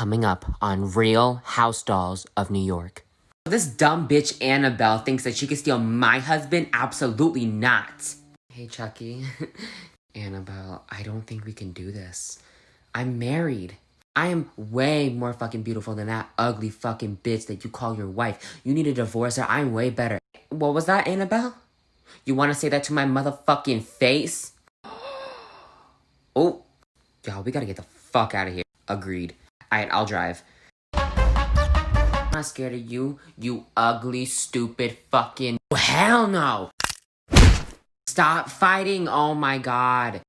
Coming up on Real House Dolls of New York. This dumb bitch Annabelle thinks that she can steal my husband? Absolutely not. Hey, Chucky. Annabelle, I don't think we can do this. I'm married. I am way more fucking beautiful than that ugly fucking bitch that you call your wife. You need to divorce her. I'm way better. What was that, Annabelle? You want to say that to my motherfucking face? Oh, y'all, we gotta get the fuck out of here. Agreed. Alright, I'll drive. I'm not scared of you, you ugly, stupid fucking... Hell no! Stop fighting, oh my god.